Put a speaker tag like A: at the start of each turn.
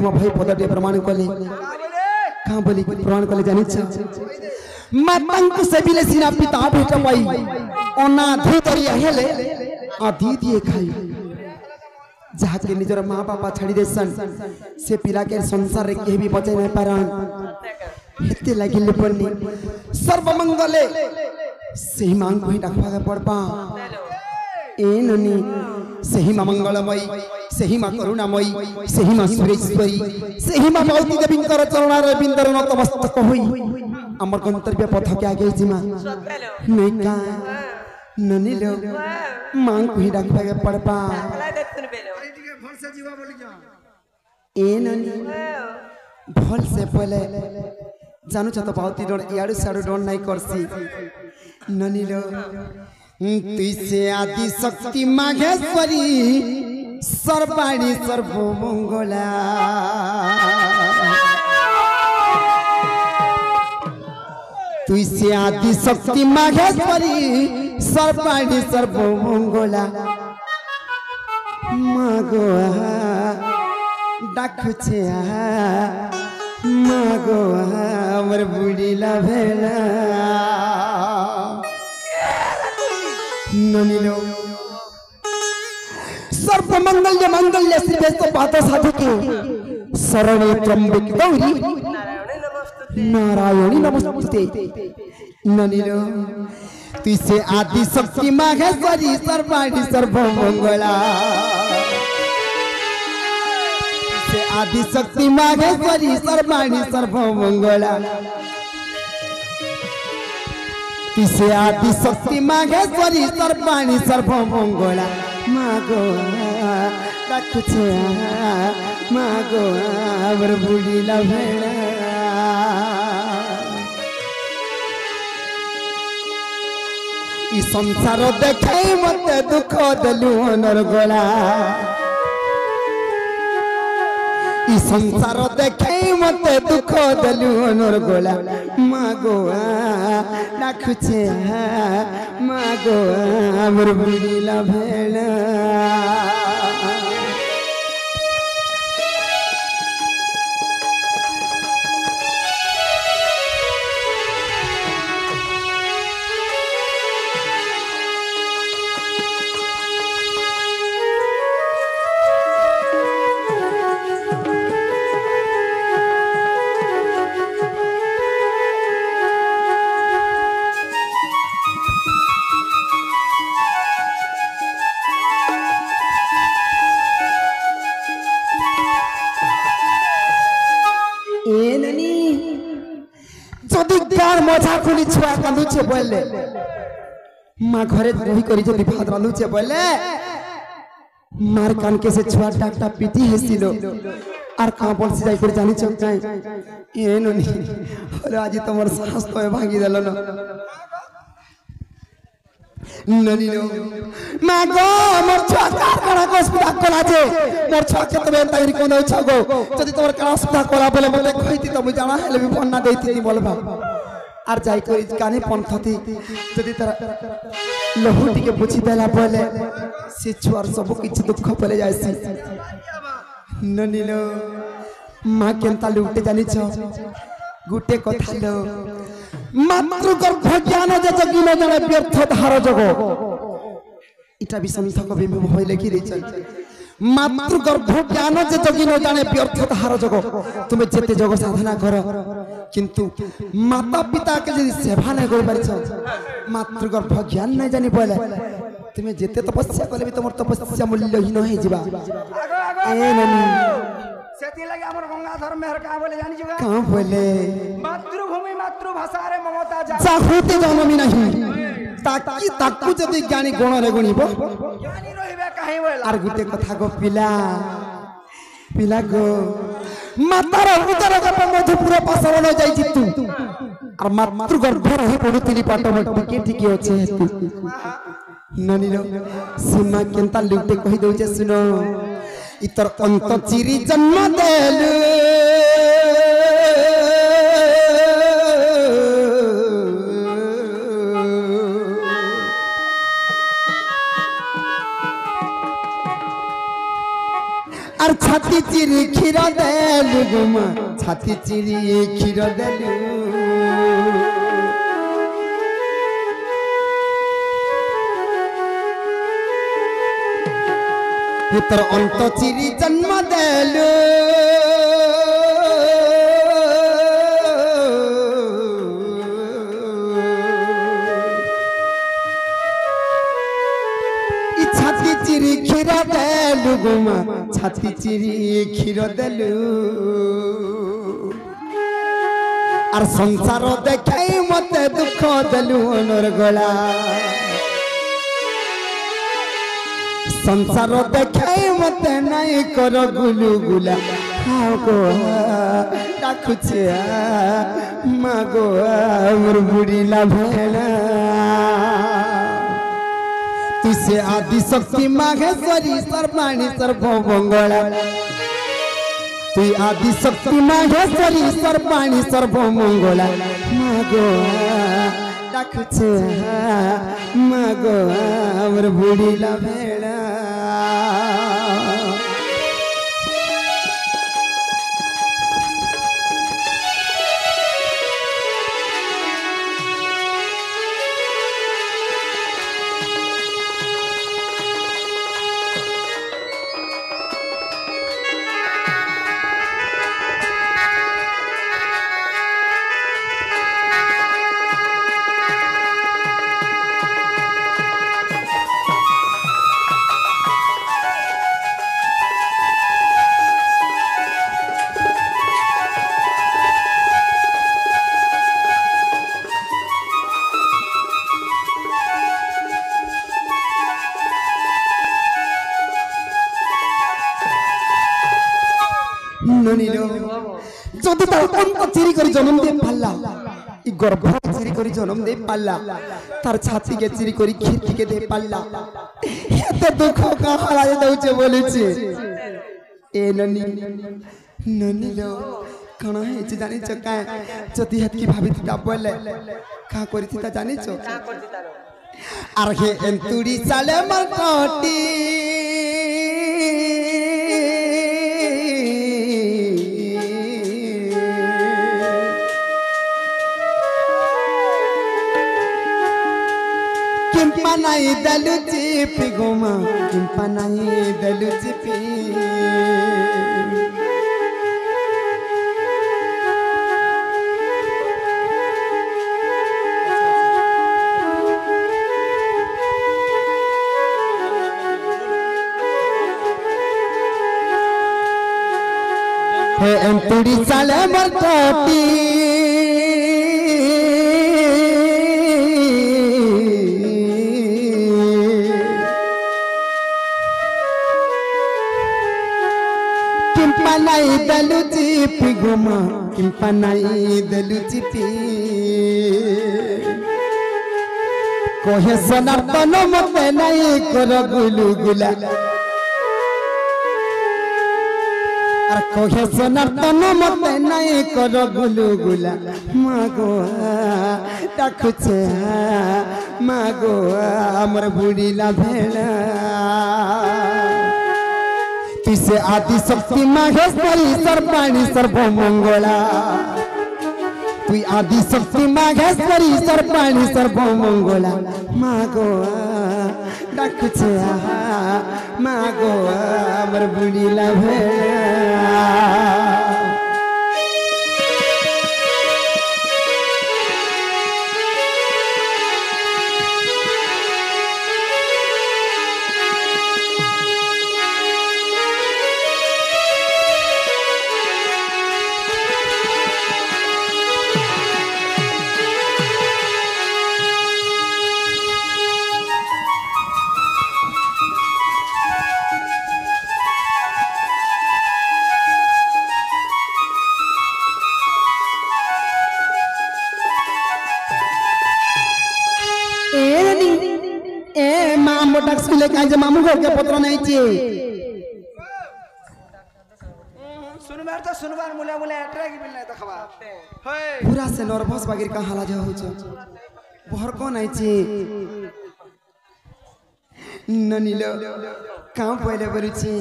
A: भीम भाई पदटे प्रमाण कले कहाँ बोली प्रमाण कले जानी माता से बिले सिना पिता भेट पाई अनाथ तरिया हेले आधी दिए खाई जहाँ के निजर माँ बापा छाड़ी देसन से पिला के संसार रे के भी बचे नहीं पारन हेते लागिले पन्नी सर्वमंगले सही मांग को ही रखवा के पड़पा ए ननी सही मां मंगलमयी सही मां करुणामयी सही मां सुरेश्वरी सही मां भगवती देवी कर चरण रे बिंदर नतमस्तक होई हमर गंतव्य पथ के आगे जिमा नहीं का ननी लो मांग को ही रखवा के पड़पा ए ननी भल से पहले जानू तो बहुत डर याडू साडू डर नहीं करसी ननी लो तुझसे आदि शक्ति माघेश्वरी सर्वाणी सर्वमंगला तुझसे आदि शक्ति माघेश्वरी सर्वाणी सर्वमंगला मागो डाकुछे मागो हमर बुढ़ी लभेला नमिलो सर्वमंगल्य मंगल्य श्री पाता साधु के शरणे त्र्यंबके गौरी नारायणी नमस्ते ननिलो तुझसे आदि शक्ति माघेश्वरी सर्वाणी सर्वमंगला तुझसे आदि शक्ति माघेश्वरी सर्वाणी सर्वमंगला तुझसे आदि शक्ति माघेश्वरी सर्वाणी सर्वमंगला मागो रखुछे मागो हमर बुढ़ी लभेला ई संसार देखे मते दुख देलु नरगला ई संसार देखे मते दुख देलु नरगला मागो राखुछे मागो हमर बुढ़ी लभेला मजा खुली छुआ कांदुचे बोले माँ घरे रही करी जदी भात रांदुचे बोले मार कान के से छुआ डाकटा पीटी हेसिलो आर का बोल से जाई कर जानी चक जाय ए ननी अरे आज तमर सास तो भागी देलो न ननी लो माँ गो मोर छुआ कार करा को अस्पताल कोला जे मोर छुआ के तबे तारी को न छगो जदी तोर का अस्पताल कोला बोले मते कहिति त मु जाना हेले भी फोन ना देती बोलबा आर जाई करी काने पंथती जदी तारा लहुटी के बुझी देला बोले से छुआर सब किछ दुख पले जायसी ननिलो मां केनता लुटे जानी छ गुटे कथा लो मातृ गर्भ ज्ञान जे जगी न जाने व्यर्थ धार जगो इटा भी संथ कवि में होय लिखि दै छ मातृ गर्भ ज्ञान जे जगी न जाने व्यर्थ धार जगो तुमे जेते जगो साधना कर किंतु माता पिता के यदि सेवा नहीं कर पारि छ मातृ गर्भ ज्ञान नहीं जानी बोले तुमे जेते तपस्या करे भी तमर तपस्या मूल्यहीन हो जिबा ए ननी सेती लगे हमर गंगाधर मेहर का बोले जानी जुगा कहां बोले मातृभूमि मातृभाषा रे ममता जा होते जन्मी नहीं ताकि ताकू जदी ज्ञानी गुण रे गुणीबो ज्ञानी रहिबे काहे बोला आर गुटे कथा गो पिला गो मातार उदर गप मधुपुर पासवन जाई जितु और मातृ गर्भ रही पडुतिली पाट में टिके टिके अछि ननी रो सीमा केनता लुटे कहि दउचे सुनो इतर अंत चिरी जन्म देलु और छाती चिरी क्षीर देलु गो माँ छाती चिरी क्षीर देलु पुत्र अंत चिरी जन्म देलु छाती चिरी क्षीर देलु गो माँ छाती चिरी क्षीर देलु और संसार देखाई मते दुख देलु अनर गला संसार देखाई मते नहीं कर गुलु गुला हाँ गो डाकुचे माँ गो मोर बुढ़ीला भेला तुसे आदि शक्ति माघेश्वरी सर्वाणी सर्वमंगला तु आदि शक्ति माघेश्वरी सर्वाणी सर्वमंगला मागो डाकुचे मागो मोर बुढ़ीला भेला যদি তার অন্ত চিরি করে জন্ম দিয়ে পাল্লা ই গর্ভ চিরি করে জন্ম দিয়ে পাল্লা তার ছাতিকে চিরি করে খিড়কিকে দিয়ে পাল্লা এত দুঃখ কাহালায় দউছে বলেছে এ ননি ননিলো কোন হয়েছে জানিছ কায় যদি হেতকি ভাবিতি তা বলে কা করিতি তা জানিছ কা করতি তার আর হে এন্তুড়ি চালে মার কটি किंपनाई दलु चिपी गोमा किंपनाई दलु चिपी हे एंतुड़ी साले मरकोटी किंपनाई दलु चिपी गोमा किंपनाई दलु चिपी कोहे सनातन मते नहीं कर गुलु गुला और कोहे सनातन मते नहीं कर गुलु गुला मागो डाकुचे मागो हमर बुढ़ीला भेला तुसे आदि शक्ति माघेश्वरी सर्वाणी सर्वमंगला तु आदि शक्ति माघेश्वरी सर्वाणी सर्वमंगला मागो डाकुचे मागो हमर बुढ़ीला भेला स्कूल के मामू घर के पत्र नहीं चाहिए
B: सुनबार तो सुनबार मुला मुला एट्रा की बिल नहीं तो खबा
A: पूरा से नर्वस बागिर का हाला जा हो छ भर को नहीं चाहिए ननीलो काम पहले बरु छी